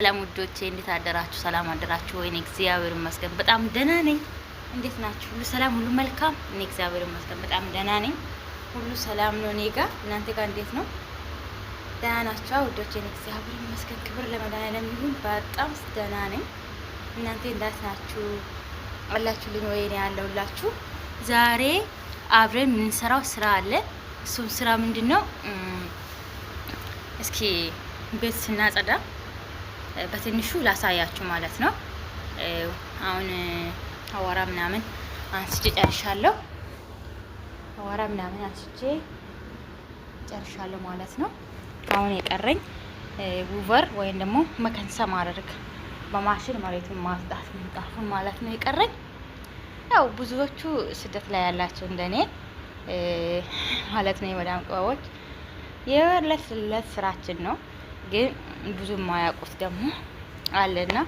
ሰላም ውዶቼ፣ እንዴት አደራችሁ? ሰላም አደራችሁ ወይ? እኔ እግዚአብሔር ይመስገን በጣም ደህና ነኝ። እንዴት ናችሁ? ሁሉ ሰላም፣ ሁሉ መልካም? እኔ እግዚአብሔር ይመስገን በጣም ደህና ነኝ። ሁሉ ሰላም ነው እኔ ጋር። እናንተ ጋር እንዴት ነው? ደህና ናችሁ ውዶቼ? እኔ እግዚአብሔር ይመስገን ክብር ለመድኃኒዓለም ይሁን በጣም ደህና ነኝ። እናንተ እንዴት ናችሁ? አላችሁልኝ ወይ? እኔ ያለሁላችሁ። ዛሬ አብረን የምንሰራው ስራ አለ። እሱም ስራ ምንድነው? እስኪ ቤት ስናጸዳ በትንሹ ላሳያችሁ ማለት ነው። አሁን አዋራ ምናምን አንስቼ ጨርሻለሁ። አዋራ ምናምን አንስቼ ጨርሻለሁ ማለት ነው። አሁን የቀረኝ ውቨር ወይም ደግሞ መከንሳ ማድረግ በማሽን መሬቱን ማጽዳት ምንጣፉን ማለት ነው የቀረኝ። ያው ብዙዎቹ ስደት ላይ ያላቸው እንደኔ ማለት ነው የመዳም ቅባቦች የዕለት ዕለት ስራችን ነው። ግን ብዙ የማያውቁት ደግሞ አለና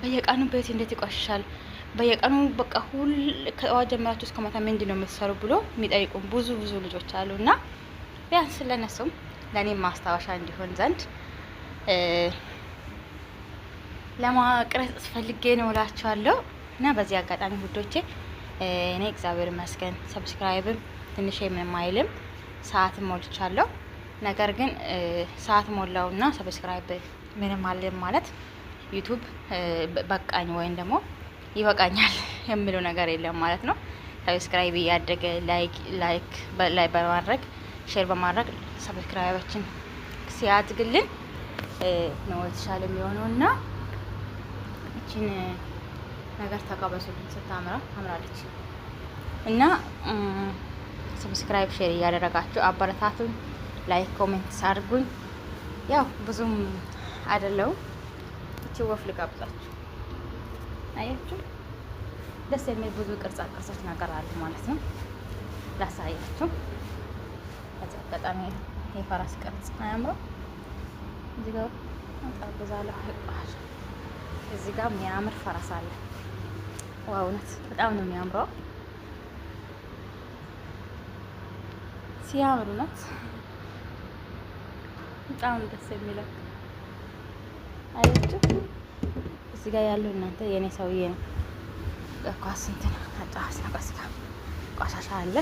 በየቀኑ ቤት እንዴት ይቆሽሻል፣ በየቀኑ በቃ ሁሉ ከጠዋት ጀምራችሁ እስከ ማታ ምንድን ነው የምትሰሩ ብሎ የሚጠይቁን ብዙ ልጆች አሉና ቢያንስ ለነሱም ለእኔም ማስታወሻ እንዲሆን ዘንድ ለማቅረጽ ፈልጌ ነው እላችኋለሁ። እና በዚህ አጋጣሚ ውዶቼ እኔ እግዚአብሔር ይመስገን ሰብስክራይብም ትንሽ ምንም አይልም ሰዓትም ሞልቻለሁ። ነገር ግን ሰዓት ሞላውና ሰብስክራይብ ምንም አለም ማለት ዩቲዩብ በቃኝ ወይም ደግሞ ይበቃኛል የሚለው ነገር የለም ማለት ነው። ሰብስክራይብ እያደገ ላይክ በማድረግ ሼር በማድረግ ሰብስክራይባችን ሲያድግልን ነው የተሻለ የሚሆነውና እቺን ነገር ተቀበሱልን። አምራለች እና ሰብስክራይብ ሼር እያደረጋችሁ አበረታቱን። ላይክ ኮሜንት አድርጉኝ። ያው ብዙም አይደለው እቺ ወፍ ልጋብዛችሁ። አያችሁ ደስ የሚል ብዙ ቅርጻ ቅርጾች ነገር አሉ ማለት ነው። ላሳያችሁ። ከዚህ በጣም የፈረስ ቅርጽ አያምረው? እዚህ ጋር አንጠብዛለሁ ይባል። እዚህ ጋር የሚያምር ፈረስ አለ። ዋው እውነት በጣም ነው የሚያምረው። ሲያምር እውነት በጣም ደስ የሚለው አያችሁ። እዚህ ጋር ያለው እናንተ የኔ ሰውዬ ነው። ኳስ እንትን አጫዋች ነው። ቀስካ ቆሻሻ አለ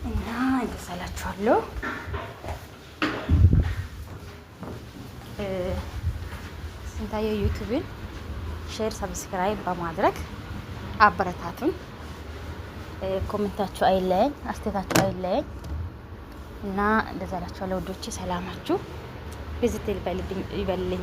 እና ይደሳላችኋለሁ። ስንታየው ዩቲዩብን ሼር ሰብስክራይብ በማድረግ አበረታቱን። ኮሜንታችሁ አይለየኝ፣ አስተያየታችሁ አይለየኝ እና እንደዛ ላችኋለሁ ውዶቼ። ሰላማችሁ ቪዚት ይበልልኝ።